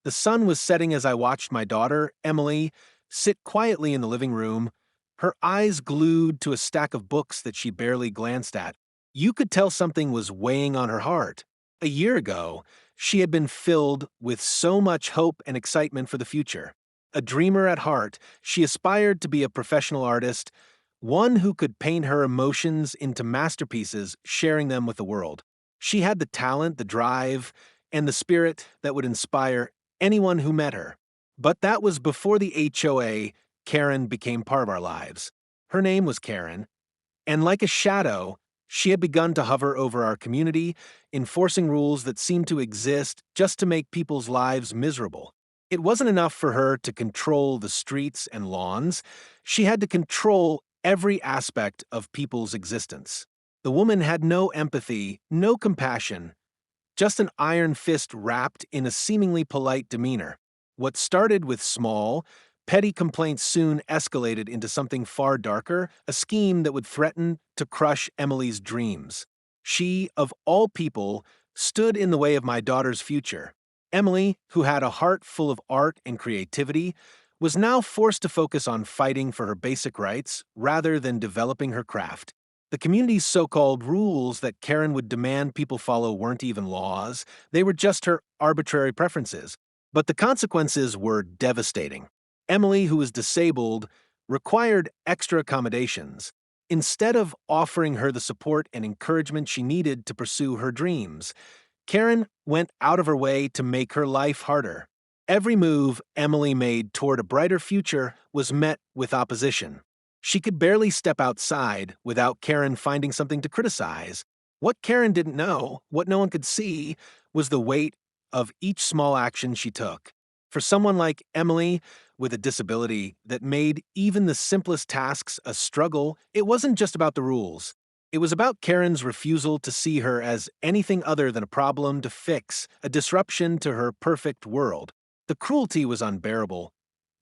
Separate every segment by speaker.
Speaker 1: The sun was setting as I watched my daughter, Emily, sit quietly in the living room, her eyes glued to a stack of books that she barely glanced at. You could tell something was weighing on her heart. A year ago, she had been filled with so much hope and excitement for the future. A dreamer at heart, she aspired to be a professional artist, one who could paint her emotions into masterpieces, sharing them with the world. She had the talent, the drive, and the spirit that would inspire anyone who met her. But that was before the HOA Karen became part of our lives. Her name was Karen, and like a shadow, she had begun to hover over our community, enforcing rules that seemed to exist just to make people's lives miserable. It wasn't enough for her to control the streets and lawns, she had to control every aspect of people's existence. The woman had no empathy, no compassion, just an iron fist wrapped in a seemingly polite demeanor. What started with small, petty complaints soon escalated into something far darker, a scheme that would threaten to crush Emily's dreams. She, of all people, stood in the way of my daughter's future. Emily, who had a heart full of art and creativity, was now forced to focus on fighting for her basic rights rather than developing her craft. The community's so-called rules that Karen would demand people follow weren't even laws, they were just her arbitrary preferences. But the consequences were devastating. Emily, who was disabled, required extra accommodations. Instead of offering her the support and encouragement she needed to pursue her dreams, Karen went out of her way to make her life harder. Every move Emily made toward a brighter future was met with opposition. She could barely step outside without Karen finding something to criticize. What Karen didn't know, what no one could see, was the weight of each small action she took. For someone like Emily, with a disability that made even the simplest tasks a struggle, it wasn't just about the rules. It was about Karen's refusal to see her as anything other than a problem to fix, a disruption to her perfect world. The cruelty was unbearable.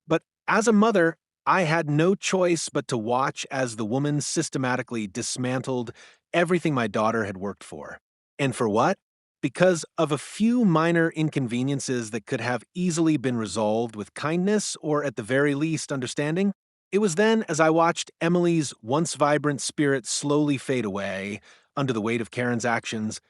Speaker 1: But as a mother, I had no choice but to watch as the woman systematically dismantled everything my daughter had worked for. And for what? Because of a few minor inconveniences that could have easily been resolved with kindness or, at the very least, understanding. It was then, as I watched Emily's once vibrant spirit slowly fade away under the weight of Karen's actions,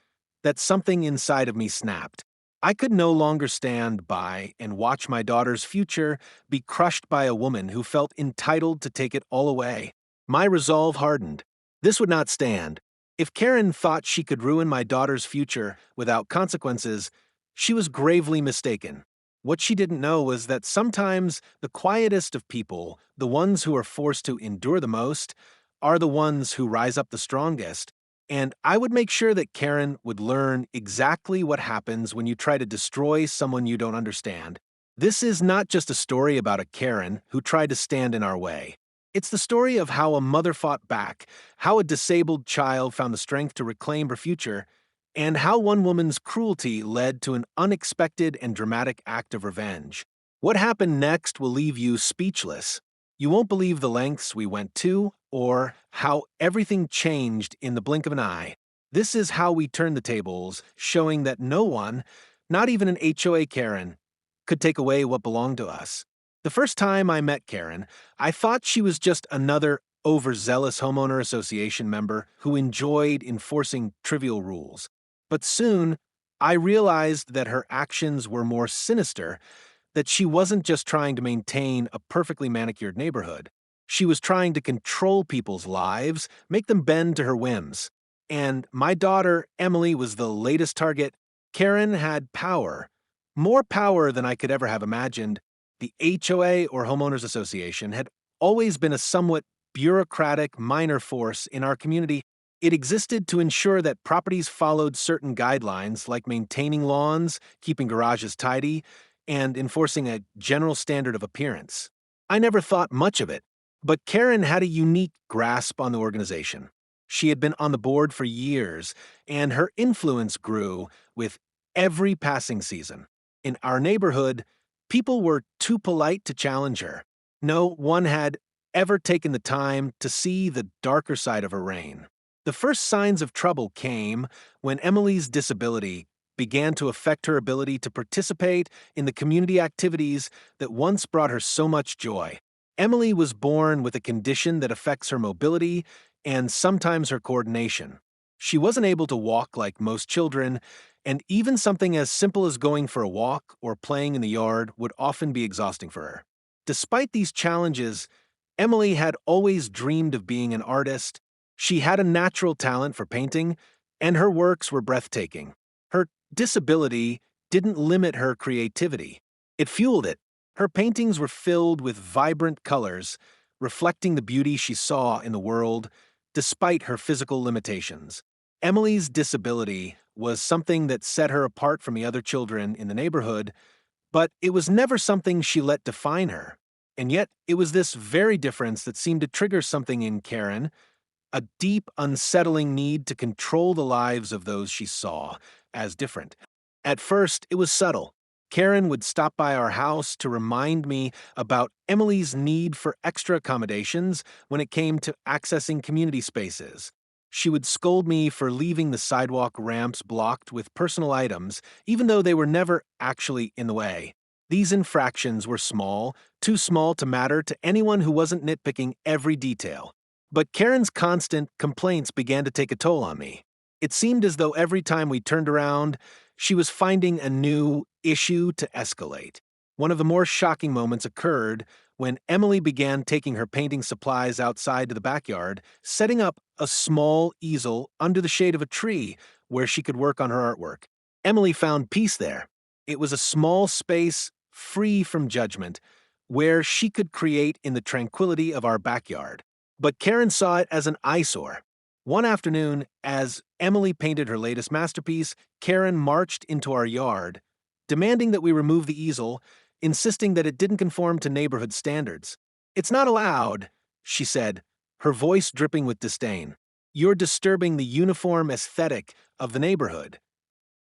Speaker 1: that something inside of me snapped. I could no longer stand by and watch my daughter's future be crushed by a woman who felt entitled to take it all away. My resolve hardened. This would not stand. If Karen thought she could ruin my daughter's future without consequences, she was gravely mistaken. What she didn't know was that sometimes the quietest of people, the ones who are forced to endure the most, are the ones who rise up the strongest. And I would make sure that Karen would learn exactly what happens when you try to destroy someone you don't understand. This is not just a story about a Karen who tried to stand in our way. It's the story of how a mother fought back, how a disabled child found the strength to reclaim her future, and how one woman's cruelty led to an unexpected and dramatic act of revenge. What happened next will leave you speechless. You won't believe the lengths we went to, or how everything changed in the blink of an eye. This is how we turned the tables, showing that no one, not even an HOA Karen, could take away what belonged to us. The first time I met Karen, I thought she was just another overzealous homeowner association member who enjoyed enforcing trivial rules. But soon, I realized that her actions were more sinister, that she wasn't just trying to maintain a perfectly manicured neighborhood. She was trying to control people's lives, make them bend to her whims. And my daughter, Emily, was the latest target. Karen had power, more power than I could ever have imagined. The HOA, or Homeowners Association, had always been a somewhat bureaucratic minor force in our community. It existed to ensure that properties followed certain guidelines like maintaining lawns, keeping garages tidy, and enforcing a general standard of appearance. I never thought much of it, but Karen had a unique grasp on the organization. She had been on the board for years, and her influence grew with every passing season. In our neighborhood, people were too polite to challenge her. No one had ever taken the time to see the darker side of her reign. The first signs of trouble came when Emily's disability began to affect her ability to participate in the community activities that once brought her so much joy. Emily was born with a condition that affects her mobility and sometimes her coordination. She wasn't able to walk like most children, and even something as simple as going for a walk or playing in the yard would often be exhausting for her. Despite these challenges, Emily had always dreamed of being an artist. She had a natural talent for painting, and her works were breathtaking. Her disability didn't limit her creativity. It fueled it. Her paintings were filled with vibrant colors, reflecting the beauty she saw in the world, despite her physical limitations. Emily's disability was something that set her apart from the other children in the neighborhood, but it was never something she let define her. And yet, it was this very difference that seemed to trigger something in Karen, a deep, unsettling need to control the lives of those she saw as different. At first, it was subtle. Karen would stop by our house to remind me about Emily's need for extra accommodations when it came to accessing community spaces. She would scold me for leaving the sidewalk ramps blocked with personal items, even though they were never actually in the way. These infractions were small, too small to matter to anyone who wasn't nitpicking every detail. But Karen's constant complaints began to take a toll on me. It seemed as though every time we turned around, she was finding a new issue to escalate. One of the more shocking moments occurred when Emily began taking her painting supplies outside to the backyard, setting up a small easel under the shade of a tree where she could work on her artwork. Emily found peace there. It was a small space free from judgment where she could create in the tranquility of our backyard. But Karen saw it as an eyesore. One afternoon, as Emily painted her latest masterpiece, Karen marched into our yard, demanding that we remove the easel, insisting that it didn't conform to neighborhood standards. "It's not allowed," she said, her voice dripping with disdain. "You're disturbing the uniform aesthetic of the neighborhood."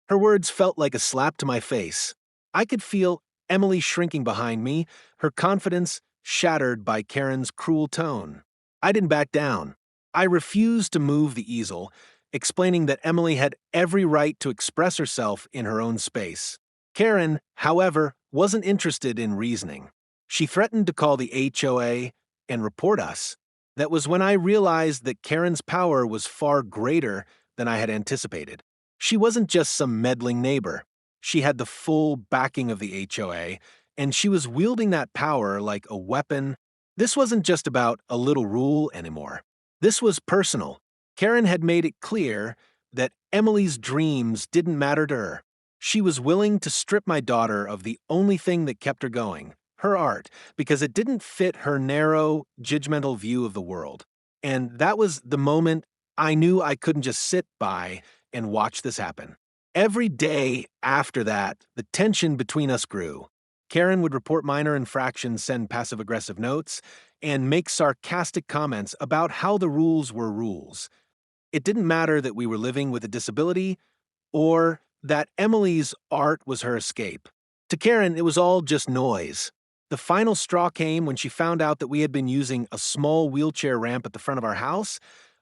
Speaker 1: Her words felt like a slap to my face. I could feel Emily shrinking behind me, her confidence shattered by Karen's cruel tone. I didn't back down. I refused to move the easel, explaining that Emily had every right to express herself in her own space. Karen, however, wasn't interested in reasoning. She threatened to call the HOA and report us. That was when I realized that Karen's power was far greater than I had anticipated. She wasn't just some meddling neighbor. She had the full backing of the HOA, and she was wielding that power like a weapon. This wasn't just about a little rule anymore. This was personal. Karen had made it clear that Emily's dreams didn't matter to her. She was willing to strip my daughter of the only thing that kept her going, her art, because it didn't fit her narrow, judgmental view of the world. And that was the moment I knew I couldn't just sit by and watch this happen. Every day after that, the tension between us grew. Karen would report minor infractions, send passive-aggressive notes, and make sarcastic comments about how the rules were rules. It didn't matter that we were living with a disability or that Emily's art was her escape. To Karen, it was all just noise. The final straw came when she found out that we had been using a small wheelchair ramp at the front of our house,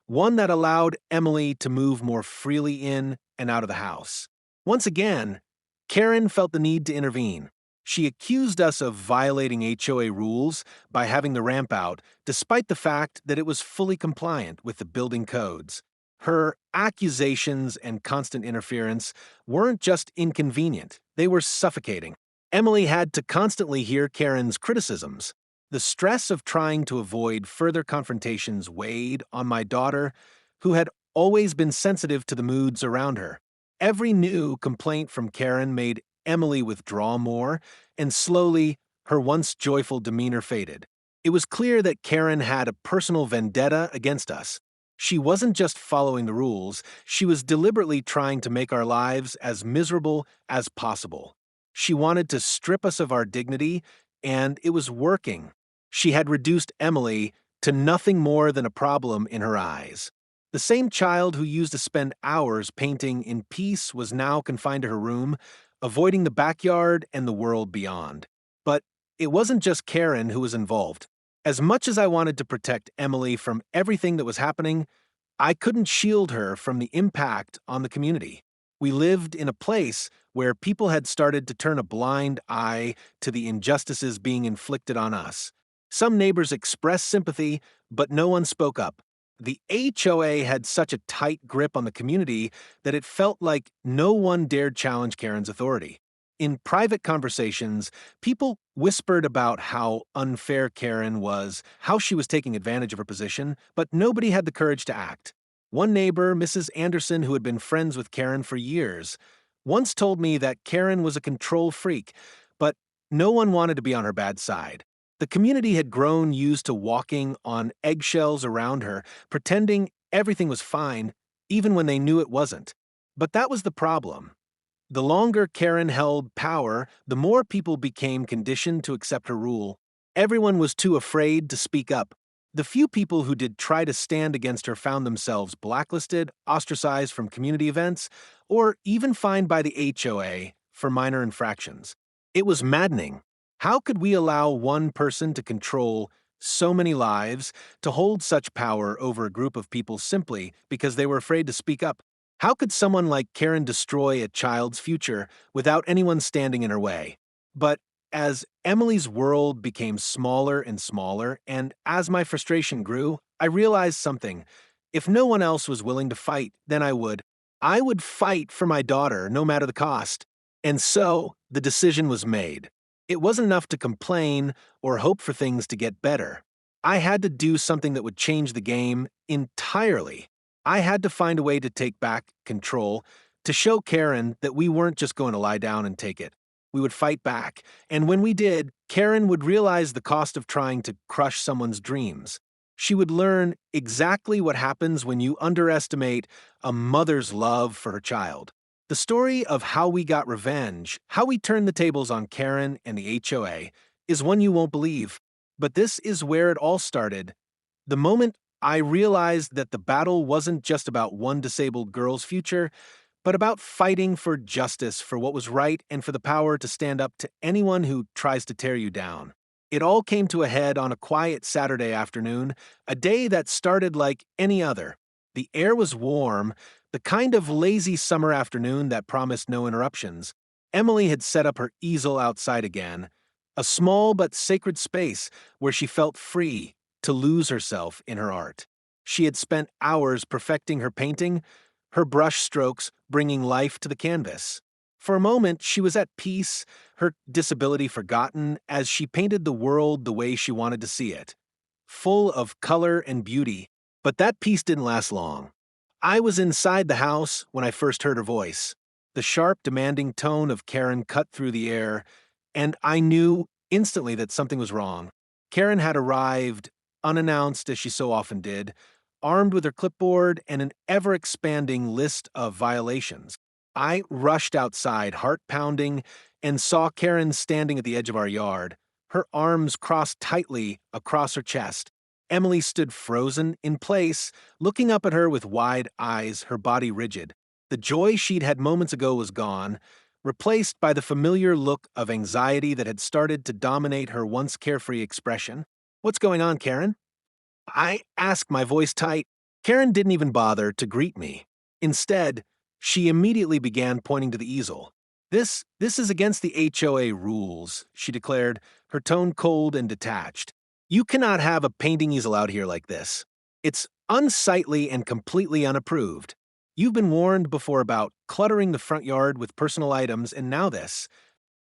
Speaker 1: one that allowed Emily to move more freely in and out of the house. Once again, Karen felt the need to intervene. She accused us of violating HOA rules by having the ramp out, despite the fact that it was fully compliant with the building codes. Her accusations and constant interference weren't just inconvenient, they were suffocating. Emily had to constantly hear Karen's criticisms. The stress of trying to avoid further confrontations weighed on my daughter, who had always been sensitive to the moods around her. Every new complaint from Karen made Emily withdraw more, and slowly, her once joyful demeanor faded. It was clear that Karen had a personal vendetta against us. She wasn't just following the rules, she was deliberately trying to make our lives as miserable as possible. She wanted to strip us of our dignity, and it was working. She had reduced Emily to nothing more than a problem in her eyes. The same child who used to spend hours painting in peace was now confined to her room, avoiding the backyard and the world beyond. But it wasn't just Karen who was involved. As much as I wanted to protect Emily from everything that was happening, I couldn't shield her from the impact on the community. We lived in a place where people had started to turn a blind eye to the injustices being inflicted on us. Some neighbors expressed sympathy, but no one spoke up. The HOA had such a tight grip on the community that it felt like no one dared challenge Karen's authority. In private conversations, people whispered about how unfair Karen was, how she was taking advantage of her position, but nobody had the courage to act. One neighbor, Mrs. Anderson, who had been friends with Karen for years, once told me that Karen was a control freak, but no one wanted to be on her bad side. The community had grown used to walking on eggshells around her, pretending everything was fine, even when they knew it wasn't. But that was the problem. The longer Karen held power, the more people became conditioned to accept her rule. Everyone was too afraid to speak up. The few people who did try to stand against her found themselves blacklisted, ostracized from community events, or even fined by the HOA for minor infractions. It was maddening. How could we allow one person to control so many lives, to hold such power over a group of people simply because they were afraid to speak up? How could someone like Karen destroy a child's future without anyone standing in her way? But as Emily's world became smaller and smaller, and as my frustration grew, I realized something. If no one else was willing to fight, then I would. I would fight for my daughter, no matter the cost. And so, the decision was made. It wasn't enough to complain or hope for things to get better. I had to do something that would change the game entirely. I had to find a way to take back control, to show Karen that we weren't just going to lie down and take it. We would fight back, and when we did, Karen would realize the cost of trying to crush someone's dreams. She would learn exactly what happens when you underestimate a mother's love for her child. The story of how we got revenge, how we turned the tables on Karen and the HOA, is one you won't believe. But this is where it all started. The moment I realized that the battle wasn't just about one disabled girl's future, but about fighting for justice, for what was right, and for the power to stand up to anyone who tries to tear you down. It all came to a head on a quiet Saturday afternoon, a day that started like any other. The air was warm, the kind of lazy summer afternoon that promised no interruptions. Emily had set up her easel outside again, a small but sacred space where she felt free to lose herself in her art. She had spent hours perfecting her painting, her brush strokes bringing life to the canvas. For a moment, she was at peace, her disability forgotten, as she painted the world the way she wanted to see it, full of color and beauty. But that peace didn't last long. I was inside the house when I first heard her voice. The sharp, demanding tone of Karen cut through the air, and I knew instantly that something was wrong. Karen had arrived, unannounced as she so often did, armed with her clipboard and an ever-expanding list of violations. I rushed outside, heart pounding, and saw Karen standing at the edge of our yard, her arms crossed tightly across her chest. Emily stood frozen in place, looking up at her with wide eyes, her body rigid. The joy she'd had moments ago was gone, replaced by the familiar look of anxiety that had started to dominate her once carefree expression. "What's going on, Karen?" I asked, my voice tight. Karen didn't even bother to greet me. Instead, she immediately began pointing to the easel. This is against the HOA rules," she declared, her tone cold and detached. "You cannot have a painting easel out here like this. It's unsightly and completely unapproved. You've been warned before about cluttering the front yard with personal items, and now this."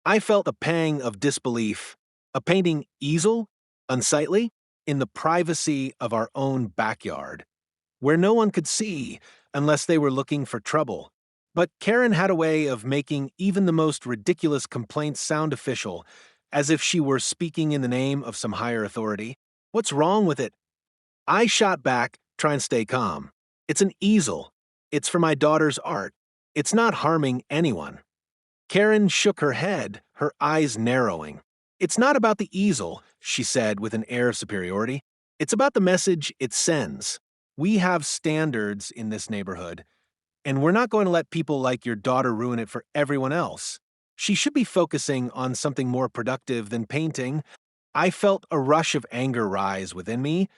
Speaker 1: I felt a pang of disbelief. A painting easel? Unsightly? In the privacy of our own backyard, where no one could see unless they were looking for trouble. But Karen had a way of making even the most ridiculous complaints sound official, as if she were speaking in the name of some higher authority. "What's wrong with it?" I shot back, trying to stay calm. "It's an easel. It's for my daughter's art. It's not harming anyone." Karen shook her head, her eyes narrowing. "It's not about the easel," she said with an air of superiority. "It's about the message it sends. We have standards in this neighborhood, and we're not going to let people like your daughter ruin it for everyone else. She should be focusing on something more productive than painting." I felt a rush of anger rise within me,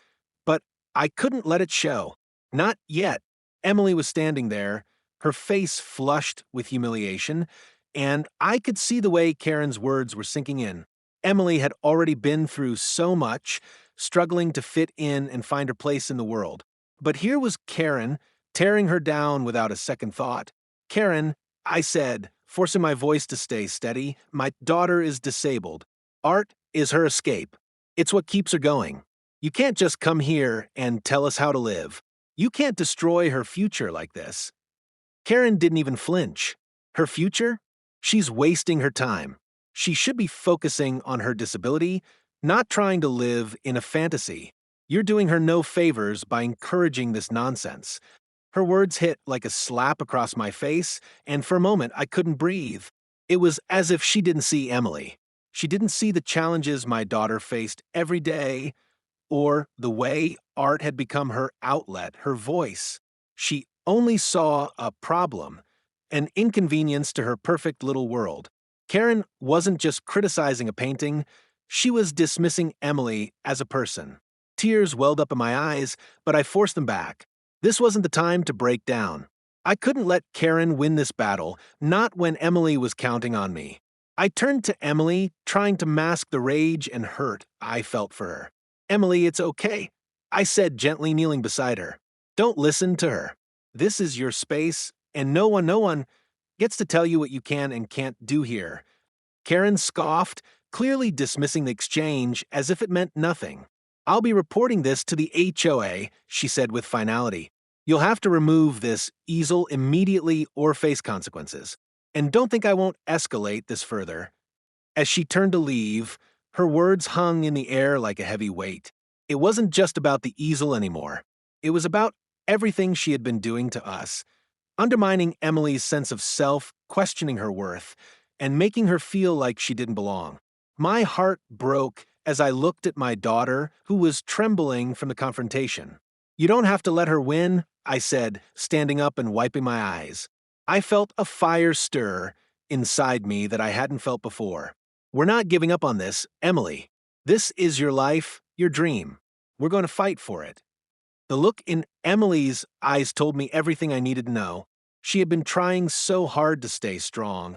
Speaker 1: but I couldn't let it show. Not yet. Emily was standing there, Her face flushed with humiliation, and I could see the way Karen's words were sinking in. Emily had already been through so much, struggling to fit in and find her place in the world. But here was Karen, tearing her down without a second thought. Karen, I said, forcing my voice to stay steady, my daughter is disabled. Art is her escape. It's what keeps her going. You can't just come here and tell us how to live. You can't destroy her future like this. Karen didn't even flinch. Her future? She's wasting her time. She should be focusing on her disability, not trying to live in a fantasy. You're doing her no favors by encouraging this nonsense. Her words hit like a slap across my face, and for a moment I couldn't breathe. It was as if she didn't see Emily. She didn't see the challenges my daughter faced every day, or the way art had become her outlet, her voice. She only saw a problem, an inconvenience to her perfect little world. Karen wasn't just criticizing a painting, she was dismissing Emily as a person. Tears welled up in my eyes, but I forced them back. This wasn't the time to break down. I couldn't let Karen win this battle, not when Emily was counting on me. I turned to Emily, trying to mask the rage and hurt I felt for her. Emily, it's okay, I said, gently kneeling beside her. Don't listen to her. This is your space, and no one gets to tell you what you can and can't do here. Karen scoffed, clearly dismissing the exchange as if it meant nothing. I'll be reporting this to the HOA, she said with finality. You'll have to remove this easel immediately or face consequences. And don't think I won't escalate this further. As she turned to leave, her words hung in the air like a heavy weight. It wasn't just about the easel anymore. It was about everything she had been doing to us, undermining Emily's sense of self, questioning her worth, and making her feel like she didn't belong. My heart broke as I looked at my daughter, who was trembling from the confrontation. You don't have to let her win, I said, standing up and wiping my eyes. I felt a fire stir inside me that I hadn't felt before. We're not giving up on this, Emily. This is your life, your dream. We're going to fight for it. The look in Emily's eyes told me everything I needed to know. She had been trying so hard to stay strong,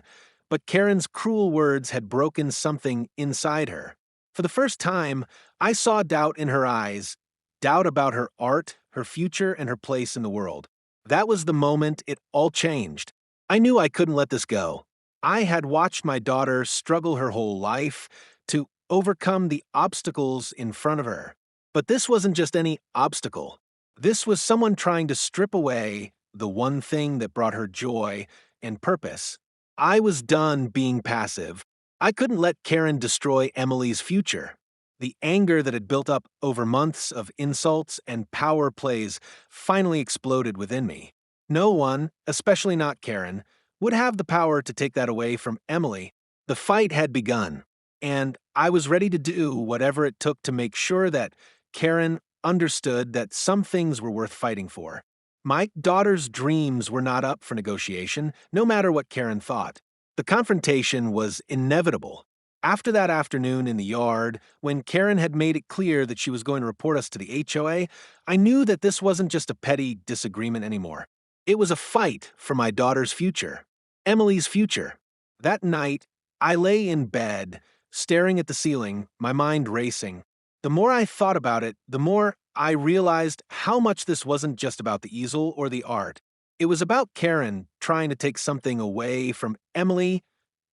Speaker 1: but Karen's cruel words had broken something inside her. For the first time, I saw doubt in her eyes, doubt about her art, her future, and her place in the world. That was the moment it all changed. I knew I couldn't let this go. I had watched my daughter struggle her whole life to overcome the obstacles in front of her. But this wasn't just any obstacle. This was someone trying to strip away the one thing that brought her joy and purpose. I was done being passive. I couldn't let Karen destroy Emily's future. The anger that had built up over months of insults and power plays finally exploded within me. No one, especially not Karen, would have the power to take that away from Emily. The fight had begun, and I was ready to do whatever it took to make sure that Karen understood that some things were worth fighting for. My daughter's dreams were not up for negotiation, no matter what Karen thought. The confrontation was inevitable. After that afternoon in the yard, when Karen had made it clear that she was going to report us to the HOA, I knew that this wasn't just a petty disagreement anymore. It was a fight for my daughter's future, Emily's future. That night, I lay in bed, staring at the ceiling, my mind racing. The more I thought about it, the more I realized how much this wasn't just about the easel or the art. It was about Karen trying to take something away from Emily,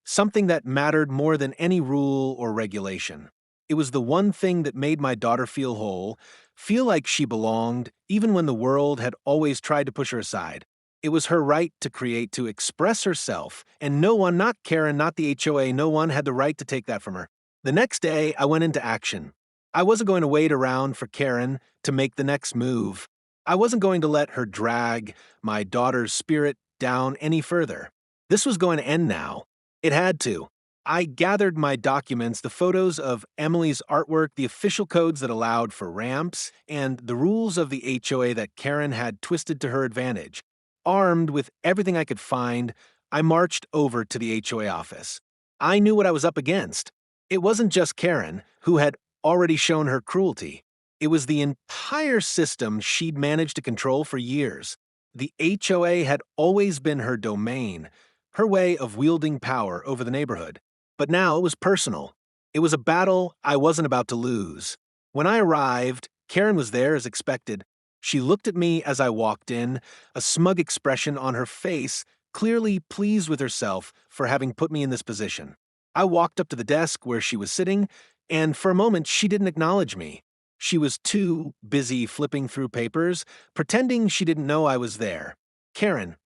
Speaker 1: something that mattered more than any rule or regulation. It was the one thing that made my daughter feel whole, feel like she belonged, even when the world had always tried to push her aside. It was her right to create, to express herself, and no one, not Karen, not the HOA, no one had the right to take that from her. The next day, I went into action. I wasn't going to wait around for Karen to make the next move. I wasn't going to let her drag my daughter's spirit down any further. This was going to end now. It had to. I gathered my documents, the photos of Emily's artwork, the official codes that allowed for ramps, and the rules of the HOA that Karen had twisted to her advantage. Armed with everything I could find, I marched over to the HOA office. I knew what I was up against. It wasn't just Karen, who had already shown her cruelty. It was the entire system she'd managed to control for years. The HOA had always been her domain, her way of wielding power over the neighborhood. But now it was personal. It was a battle I wasn't about to lose. When I arrived, Karen was there as expected. She looked at me as I walked in, a smug expression on her face, clearly pleased with herself for having put me in this position. I walked up to the desk where she was sitting, and for a moment she didn't acknowledge me. She was too busy flipping through papers, pretending she didn't know I was there. "Karen,"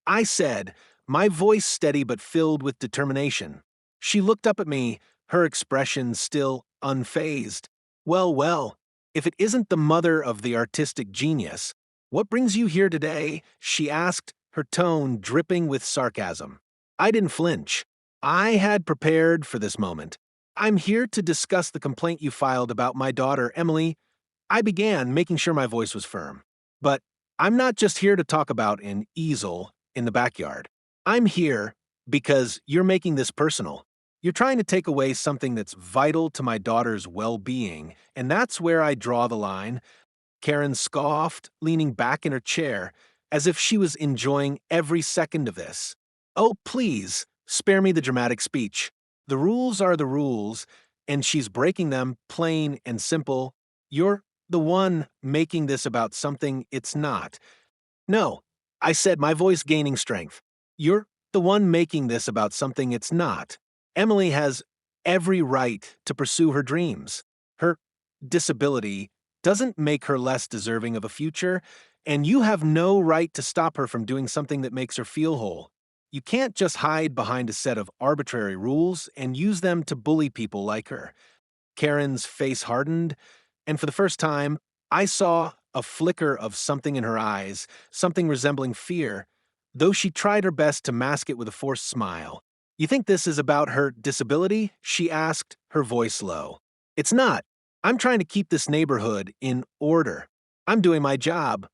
Speaker 1: I said, my voice steady but filled with determination. She looked up at me, her expression still unfazed. "Well, well, if it isn't the mother of the artistic genius, what brings you here today?" she asked, her tone dripping with sarcasm. I didn't flinch. I had prepared for this moment. "I'm here to discuss the complaint you filed about my daughter, Emily." I began, making sure my voice was firm. "But I'm not just here to talk about an easel in the backyard. I'm here because you're making this personal. You're trying to take away something that's vital to my daughter's well-being, and that's where I draw the line." Karen scoffed, leaning back in her chair, as if she was enjoying every second of this. "Oh, please, spare me the dramatic speech. The rules are the rules, and she's breaking them, plain and simple. You're the one making this about something it's not." "No," I said, my voice gaining strength. "You're the one making this about something it's not. Emily has every right to pursue her dreams. Her disability doesn't make her less deserving of a future, and you have no right to stop her from doing something that makes her feel whole. You can't just hide behind a set of arbitrary rules and use them to bully people like her." Karen's face hardened, and for the first time, I saw a flicker of something in her eyes, something resembling fear, though she tried her best to mask it with a forced smile. "You think this is about her disability?" she asked, her voice low. "It's not. I'm trying to keep this neighborhood in order. I'm doing my job."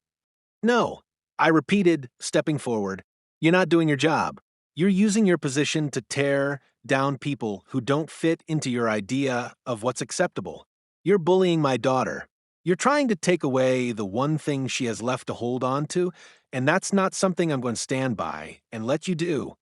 Speaker 1: "No," I repeated, stepping forward. "You're not doing your job. You're using your position to tear down people who don't fit into your idea of what's acceptable. You're bullying my daughter. You're trying to take away the one thing she has left to hold on to, and that's not something I'm going to stand by and let you do."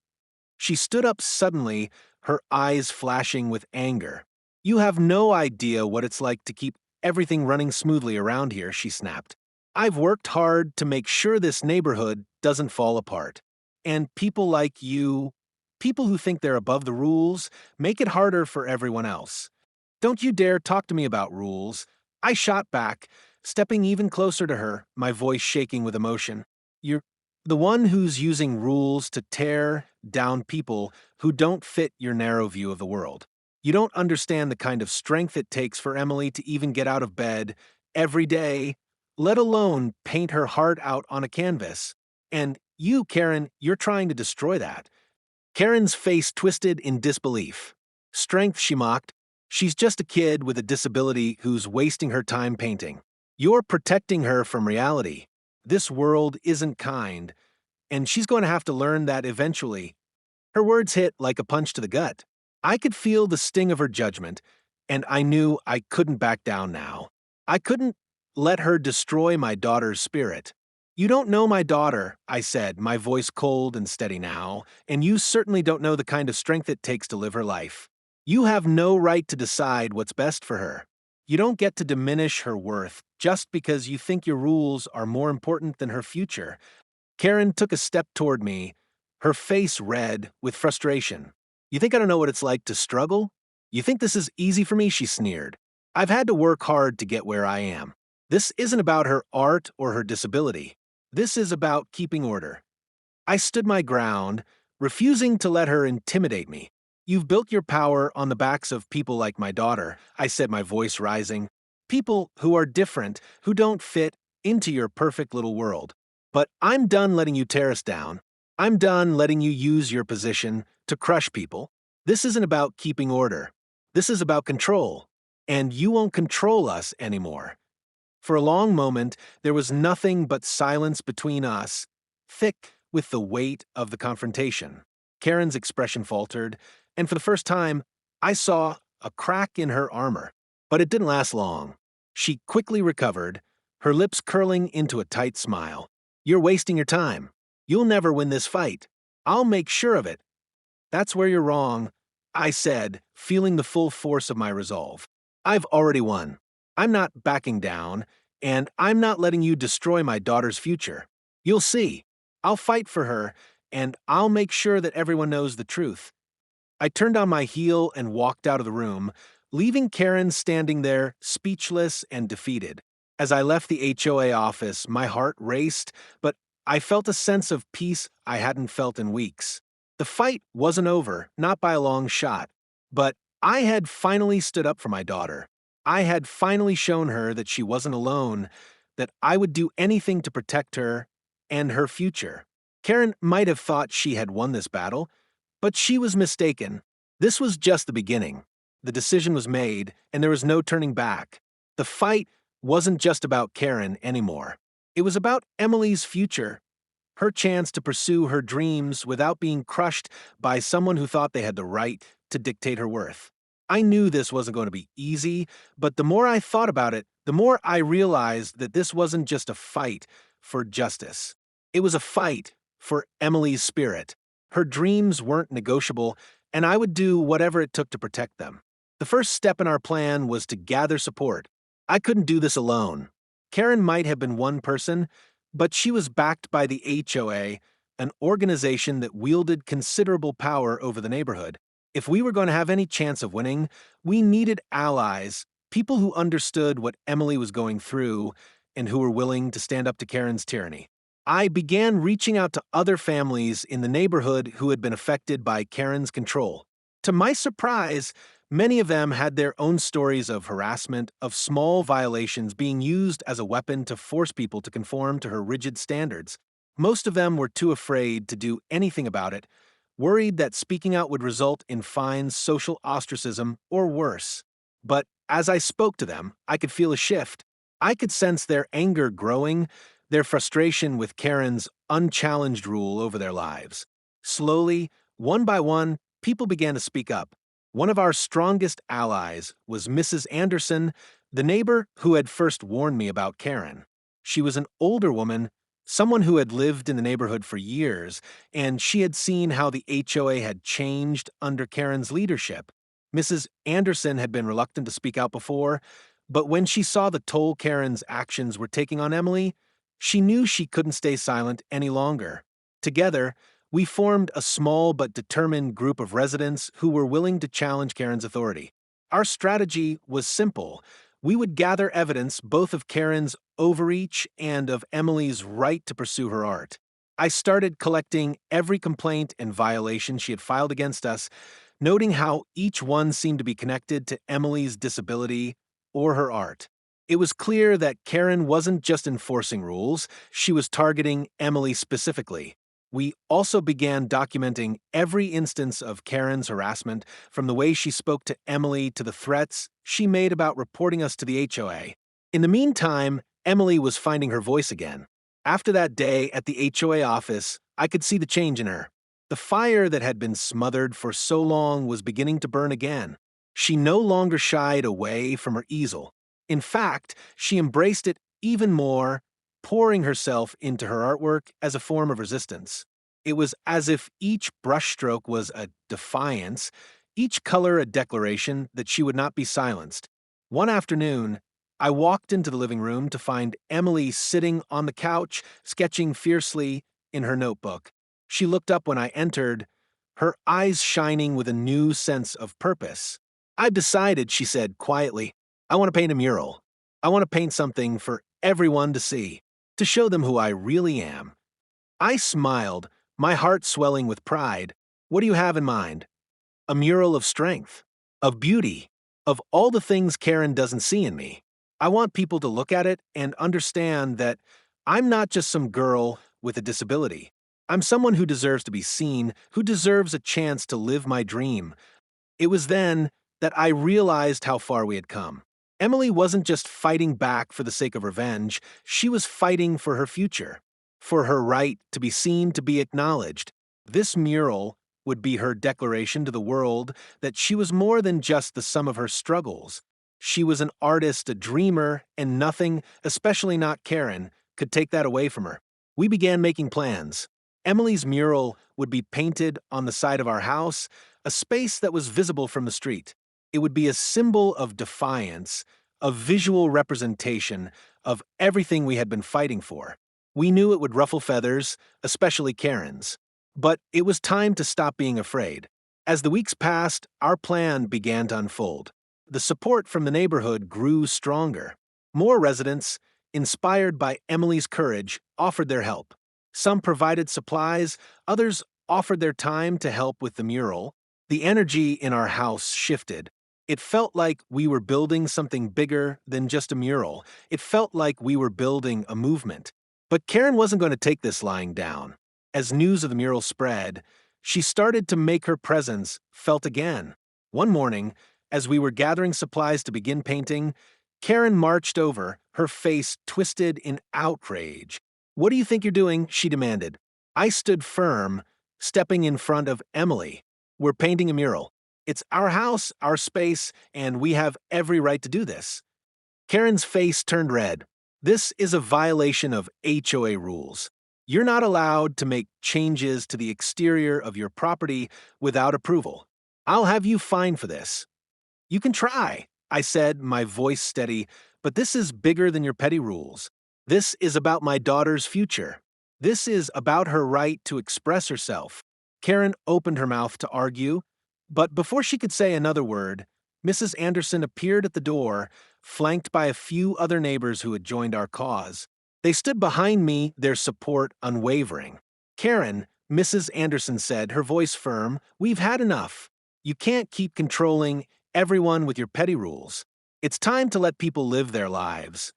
Speaker 1: She stood up suddenly, her eyes flashing with anger. "You have no idea what it's like to keep everything running smoothly around here," she snapped. "I've worked hard to make sure this neighborhood doesn't fall apart. And people like you, people who think they're above the rules, make it harder for everyone else. Don't you dare talk to me about rules." I shot back, stepping even closer to her, my voice shaking with emotion. "You're the one who's using rules to tear down people who don't fit your narrow view of the world. You don't understand the kind of strength it takes for Emily to even get out of bed every day, let alone paint her heart out on a canvas. And you, Karen, you're trying to destroy that." Karen's face twisted in disbelief. "Strength," she mocked. "She's just a kid with a disability who's wasting her time painting. You're protecting her from reality. This world isn't kind, and she's going to have to learn that eventually." Her words hit like a punch to the gut. I could feel the sting of her judgment, and I knew I couldn't back down now. I couldn't let her destroy my daughter's spirit. "You don't know my daughter," I said, my voice cold and steady now, "and you certainly don't know the kind of strength it takes to live her life. You have no right to decide what's best for her. You don't get to diminish her worth just because you think your rules are more important than her future." Karen took a step toward me, her face red with frustration. "You think I don't know what it's like to struggle? You think this is easy for me?" she sneered. "I've had to work hard to get where I am. This isn't about her art or her disability. This is about keeping order." I stood my ground, refusing to let her intimidate me. "You've built your power on the backs of people like my daughter," I said, my voice rising. "People who are different, who don't fit into your perfect little world. But I'm done letting you tear us down. I'm done letting you use your position to crush people. This isn't about keeping order. This is about control. And you won't control us anymore." For a long moment, there was nothing but silence between us, thick with the weight of the confrontation. Karen's expression faltered, and for the first time, I saw a crack in her armor. But it didn't last long. She quickly recovered, her lips curling into a tight smile. You're wasting your time. You'll never win this fight. I'll make sure of it. That's where you're wrong, I said, feeling the full force of my resolve. I've already won. I'm not backing down, and I'm not letting you destroy my daughter's future. You'll see. I'll fight for her, and I'll make sure that everyone knows the truth. I turned on my heel and walked out of the room, leaving Karen standing there, speechless and defeated. As I left the HOA office, my heart raced, but I felt a sense of peace I hadn't felt in weeks. The fight wasn't over, not by a long shot, but I had finally stood up for my daughter. I had finally shown her that she wasn't alone, that I would do anything to protect her and her future. Karen might have thought she had won this battle, but she was mistaken. This was just the beginning. The decision was made, and there was no turning back. The fight wasn't just about Karen anymore. It was about Emily's future, her chance to pursue her dreams without being crushed by someone who thought they had the right to dictate her worth. I knew this wasn't going to be easy, but the more I thought about it, the more I realized that this wasn't just a fight for justice. It was a fight for Emily's spirit. Her dreams weren't negotiable, and I would do whatever it took to protect them. The first step in our plan was to gather support. I couldn't do this alone. Karen might have been one person, but she was backed by the HOA, an organization that wielded considerable power over the neighborhood. If we were going to have any chance of winning, we needed allies, people who understood what Emily was going through and who were willing to stand up to Karen's tyranny. I began reaching out to other families in the neighborhood who had been affected by Karen's control. To my surprise, many of them had their own stories of harassment, of small violations being used as a weapon to force people to conform to her rigid standards. Most of them were too afraid to do anything about it, worried that speaking out would result in fines, social ostracism, or worse. But as I spoke to them, I could feel a shift. I could sense their anger growing, their frustration with Karen's unchallenged rule over their lives. Slowly, one by one, people began to speak up. One of our strongest allies was Mrs. Anderson, the neighbor who had first warned me about Karen. She was an older woman, someone who had lived in the neighborhood for years, and she had seen how the HOA had changed under Karen's leadership. Mrs. Anderson had been reluctant to speak out before, but when she saw the toll Karen's actions were taking on Emily, she knew she couldn't stay silent any longer. Together, we formed a small but determined group of residents who were willing to challenge Karen's authority. Our strategy was simple. We would gather evidence both of Karen's overreach and of Emily's right to pursue her art. I started collecting every complaint and violation she had filed against us, noting how each one seemed to be connected to Emily's disability or her art. It was clear that Karen wasn't just enforcing rules, she was targeting Emily specifically. We also began documenting every instance of Karen's harassment, from the way she spoke to Emily to the threats she made about reporting us to the HOA. In the meantime, Emily was finding her voice again. After that day at the HOA office, I could see the change in her. The fire that had been smothered for so long was beginning to burn again. She no longer shied away from her easel. In fact, she embraced it even more, pouring herself into her artwork as a form of resistance. It was as if each brushstroke was a defiance, each color a declaration that she would not be silenced. One afternoon, I walked into the living room to find Emily sitting on the couch, sketching fiercely in her notebook. She looked up when I entered, her eyes shining with a new sense of purpose. "I've decided," she said quietly. "I want to paint a mural. I want to paint something for everyone to see, to show them who I really am." I smiled, my heart swelling with pride. "What do you have in mind?" "A mural of strength, of beauty, of all the things Karen doesn't see in me. I want people to look at it and understand that I'm not just some girl with a disability. I'm someone who deserves to be seen, who deserves a chance to live my dream." It was then that I realized how far we had come. Emily wasn't just fighting back for the sake of revenge, she was fighting for her future, for her right to be seen, to be acknowledged. This mural would be her declaration to the world that she was more than just the sum of her struggles. She was an artist, a dreamer, and nothing, especially not Karen, could take that away from her. We began making plans. Emily's mural would be painted on the side of our house, a space that was visible from the street. It would be a symbol of defiance, a visual representation of everything we had been fighting for. We knew it would ruffle feathers, especially Karen's. But it was time to stop being afraid. As the weeks passed, our plan began to unfold. The support from the neighborhood grew stronger. More residents, inspired by Emily's courage, offered their help. Some provided supplies, others offered their time to help with the mural. The energy in our house shifted. It felt like we were building something bigger than just a mural. It felt like we were building a movement. But Karen wasn't going to take this lying down. As news of the mural spread, she started to make her presence felt again. One morning, as we were gathering supplies to begin painting, Karen marched over, her face twisted in outrage. "What do you think you're doing?" she demanded. I stood firm, stepping in front of Emily. "We're painting a mural. It's our house, our space, and we have every right to do this." Karen's face turned red. "This is a violation of HOA rules. You're not allowed to make changes to the exterior of your property without approval. I'll have you fined for this." "You can try," I said, my voice steady, "but this is bigger than your petty rules. This is about my daughter's future. This is about her right to express herself." Karen opened her mouth to argue, but before she could say another word, Mrs. Anderson appeared at the door, flanked by a few other neighbors who had joined our cause. They stood behind me, their support unwavering. "Karen," Mrs. Anderson said, her voice firm, "we've had enough. You can't keep controlling everyone with your petty rules. It's time to let people live their lives."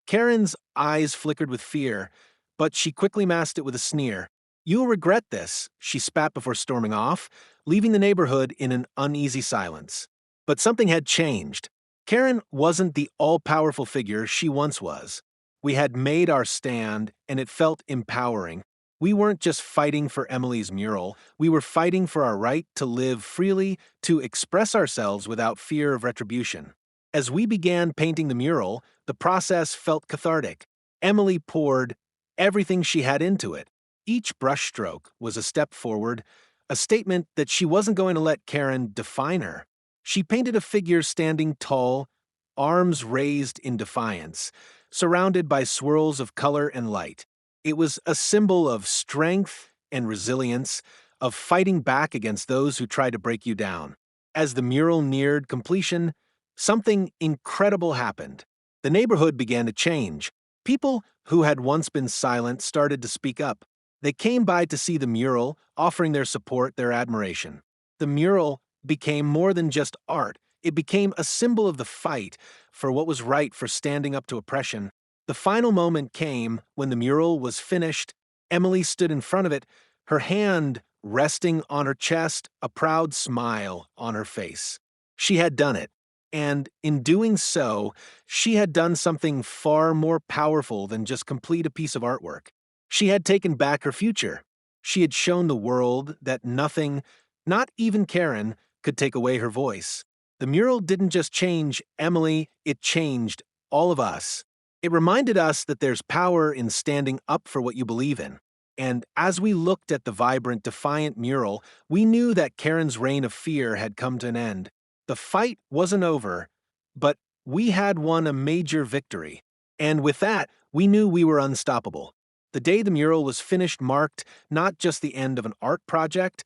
Speaker 1: Karen's eyes flickered with fear, but she quickly masked it with a sneer. "You'll regret this," she spat before storming off, leaving the neighborhood in an uneasy silence. But something had changed. Karen wasn't the all-powerful figure she once was. We had made our stand, and it felt empowering. We weren't just fighting for Emily's mural, we were fighting for our right to live freely, to express ourselves without fear of retribution. As we began painting the mural, the process felt cathartic. Emily poured everything she had into it. Each brushstroke was a step forward, a statement that she wasn't going to let Karen define her. She painted a figure standing tall, arms raised in defiance, surrounded by swirls of color and light. It was a symbol of strength and resilience, of fighting back against those who try to break you down. As the mural neared completion, something incredible happened. The neighborhood began to change. People who had once been silent started to speak up. They came by to see the mural, offering their support, their admiration. The mural became more than just art. It became a symbol of the fight for what was right, for standing up to oppression. The final moment came when the mural was finished. Emily stood in front of it, her hand resting on her chest, a proud smile on her face. She had done it. And in doing so, she had done something far more powerful than just complete a piece of artwork. She had taken back her future. She had shown the world that nothing, not even Karen, could take away her voice. The mural didn't just change Emily, it changed all of us. It reminded us that there's power in standing up for what you believe in. And as we looked at the vibrant, defiant mural, we knew that Karen's reign of fear had come to an end. The fight wasn't over, but we had won a major victory. And with that, we knew we were unstoppable. The day the mural was finished marked not just the end of an art project,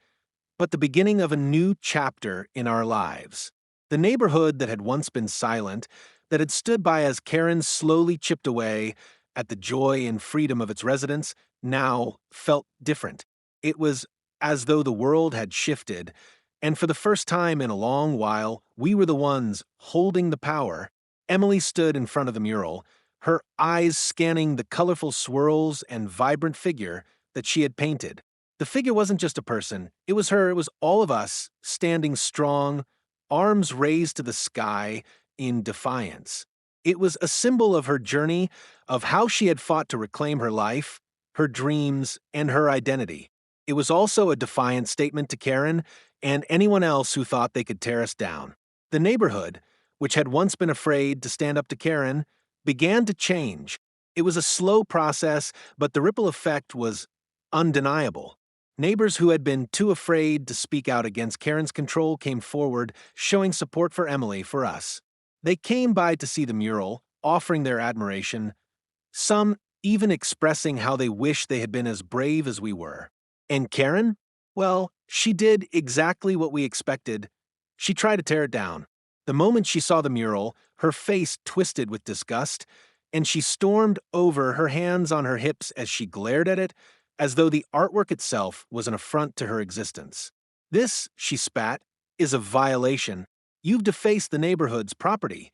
Speaker 1: but the beginning of a new chapter in our lives. The neighborhood that had once been silent, that had stood by as Karen slowly chipped away at the joy and freedom of its residents, now felt different. It was as though the world had shifted, and for the first time in a long while, we were the ones holding the power. Emily stood in front of the mural, her eyes scanning the colorful swirls and vibrant figure that she had painted. The figure wasn't just a person, it was her, it was all of us, standing strong, arms raised to the sky in defiance. It was a symbol of her journey, of how she had fought to reclaim her life, her dreams, and her identity. It was also a defiant statement to Karen and anyone else who thought they could tear us down. The neighborhood, which had once been afraid to stand up to Karen, began to change. It was a slow process, but the ripple effect was undeniable. Neighbors who had been too afraid to speak out against Karen's control came forward, showing support for Emily for us. They came by to see the mural, offering their admiration, some even expressing how they wish they had been as brave as we were. And Karen? Well, she did exactly what we expected. She tried to tear it down. The moment she saw the mural, her face twisted with disgust, and she stormed over, her hands on her hips as she glared at it, as though the artwork itself was an affront to her existence. This, she spat, is a violation. You've defaced the neighborhood's property.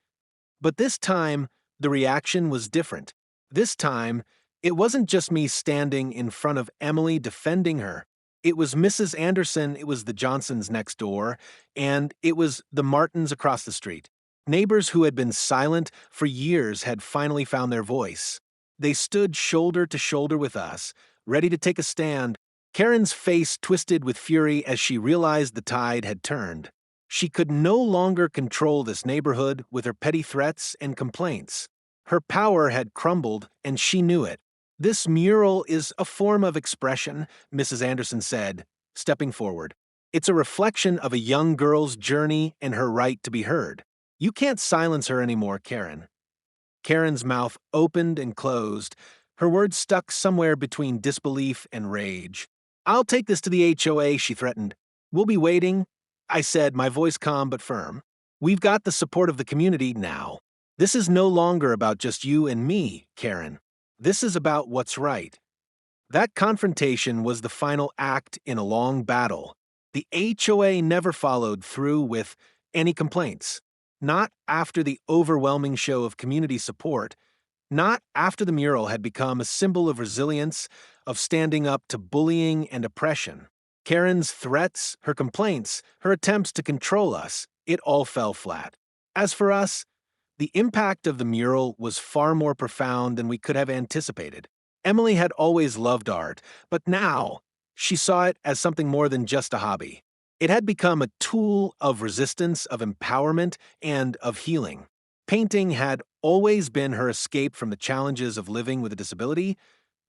Speaker 1: But this time, the reaction was different. This time, it wasn't just me standing in front of Emily defending her. It was Mrs. Anderson, it was the Johnsons next door, and it was the Martins across the street. Neighbors who had been silent for years had finally found their voice. They stood shoulder to shoulder with us, ready to take a stand. Karen's face twisted with fury as she realized the tide had turned. She could no longer control this neighborhood with her petty threats and complaints. Her power had crumbled, and she knew it. This mural is a form of expression, Mrs. Anderson said, stepping forward. It's a reflection of a young girl's journey and her right to be heard. You can't silence her anymore, Karen. Karen's mouth opened and closed, her words stuck somewhere between disbelief and rage. I'll take this to the HOA, she threatened. We'll be waiting, I said, my voice calm but firm. We've got the support of the community now. This is no longer about just you and me, Karen. This is about what's right. That confrontation was the final act in a long battle. The HOA never followed through with any complaints. Not after the overwhelming show of community support, not after the mural had become a symbol of resilience, of standing up to bullying and oppression. Karen's threats, her complaints, her attempts to control us, it all fell flat. As for us, the impact of the mural was far more profound than we could have anticipated. Emily had always loved art, but now she saw it as something more than just a hobby. It had become a tool of resistance, of empowerment, and of healing. Painting had always been her escape from the challenges of living with a disability,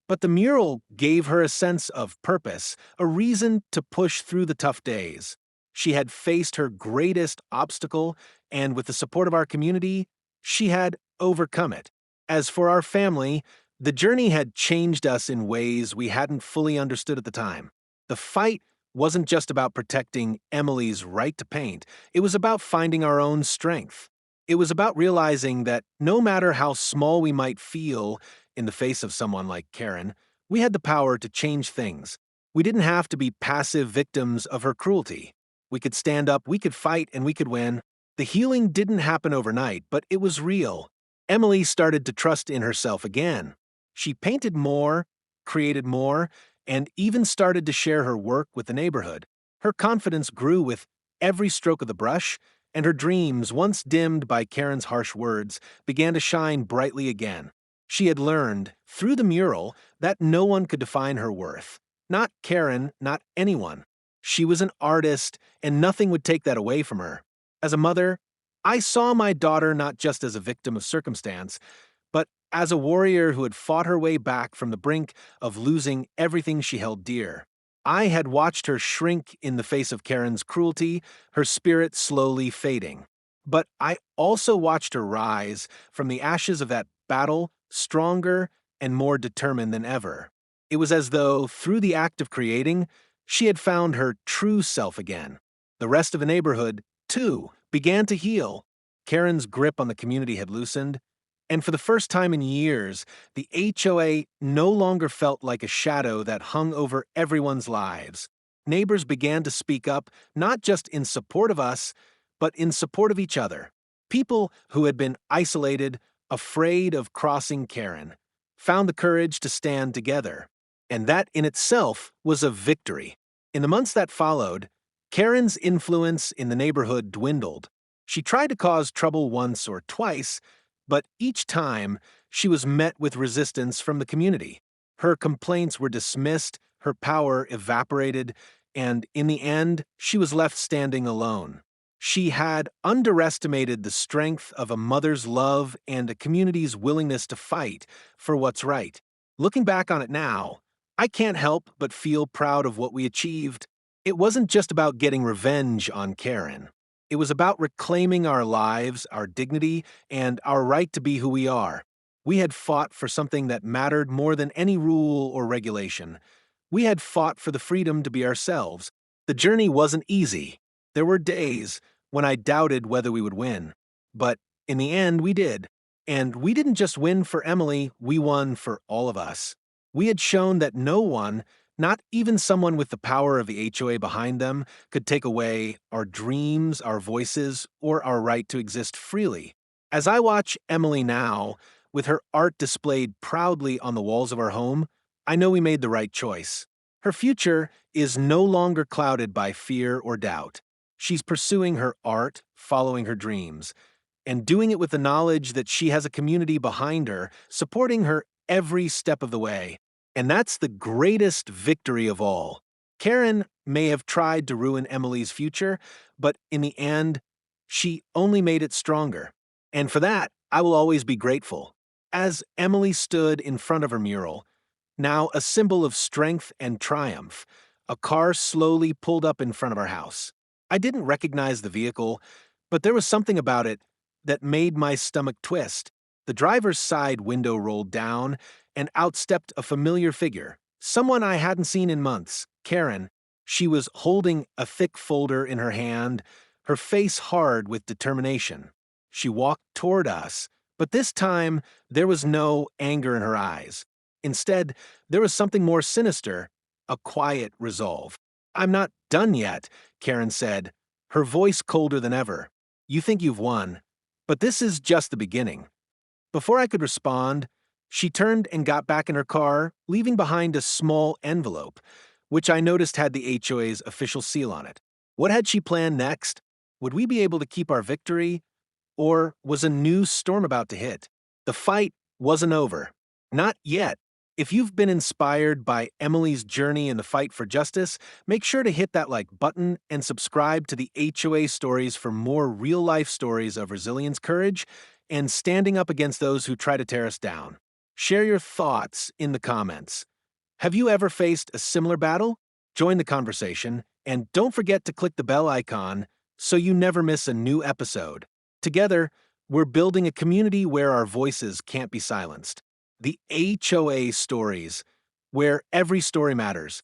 Speaker 1: but the mural gave her a sense of purpose, a reason to push through the tough days. She had faced her greatest obstacle, and with the support of our community, she had overcome it. As for our family, the journey had changed us in ways we hadn't fully understood at the time. The fight wasn't just about protecting Emily's right to paint, it was about finding our own strength. It was about realizing that no matter how small we might feel in the face of someone like Karen, we had the power to change things. We didn't have to be passive victims of her cruelty. We could stand up, we could fight, and we could win. The healing didn't happen overnight, but it was real. Emily started to trust in herself again. She painted more, created more, and even started to share her work with the neighborhood. Her confidence grew with every stroke of the brush, and her dreams, once dimmed by Karen's harsh words, began to shine brightly again. She had learned, through the mural, that no one could define her worth. Not Karen, not anyone. She was an artist, and nothing would take that away from her. As a mother, I saw my daughter not just as a victim of circumstance, but as a warrior who had fought her way back from the brink of losing everything she held dear. I had watched her shrink in the face of Karen's cruelty, her spirit slowly fading. But I also watched her rise from the ashes of that battle, stronger and more determined than ever. It was as though, through the act of creating, she had found her true self again. The rest of the neighborhood, too, began to heal. Karen's grip on the community had loosened, and for the first time in years, the HOA no longer felt like a shadow that hung over everyone's lives. Neighbors began to speak up, not just in support of us, but in support of each other. People who had been isolated, afraid of crossing Karen, found the courage to stand together. And that in itself was a victory. In the months that followed, Karen's influence in the neighborhood dwindled. She tried to cause trouble once or twice, but each time she was met with resistance from the community. Her complaints were dismissed, her power evaporated, and in the end, she was left standing alone. She had underestimated the strength of a mother's love and a community's willingness to fight for what's right. Looking back on it now, I can't help but feel proud of what we achieved. It wasn't just about getting revenge on Karen. It was about reclaiming our lives, our dignity, and our right to be who we are. We had fought for something that mattered more than any rule or regulation. We had fought for the freedom to be ourselves. The journey wasn't easy. There were days when I doubted whether we would win. But in the end, we did. And we didn't just win for Emily, we won for all of us. We had shown that no one, not even someone with the power of the HOA behind them, could take away our dreams, our voices, or our right to exist freely. As I watch Emily now, with her art displayed proudly on the walls of our home, I know we made the right choice. Her future is no longer clouded by fear or doubt. She's pursuing her art, following her dreams, and doing it with the knowledge that she has a community behind her, supporting her every step of the way. And that's the greatest victory of all. Karen may have tried to ruin Emily's future, but in the end, she only made it stronger. And for that, I will always be grateful. As Emily stood in front of her mural, now a symbol of strength and triumph, a car slowly pulled up in front of our house. I didn't recognize the vehicle, but there was something about it that made my stomach twist. The driver's side window rolled down, and out stepped a familiar figure, someone I hadn't seen in months, Karen. She was holding a thick folder in her hand, her face hard with determination. She walked toward us, but this time there was no anger in her eyes. Instead, there was something more sinister, a quiet resolve. "I'm not done yet," Karen said, her voice colder than ever. "You think you've won, but this is just the beginning." Before I could respond, she turned and got back in her car, leaving behind a small envelope, which I noticed had the HOA's official seal on it. What had she planned next? Would we be able to keep our victory? Or was a new storm about to hit? The fight wasn't over. Not yet. If you've been inspired by Emily's journey in the fight for justice, make sure to hit that like button and subscribe to the HOA stories for more real-life stories of resilience, courage, and standing up against those who try to tear us down. Share your thoughts in the comments. Have you ever faced a similar battle? Join the conversation, and don't forget to click the bell icon so you never miss a new episode. Together, we're building a community where our voices can't be silenced. The HOA stories, where every story matters.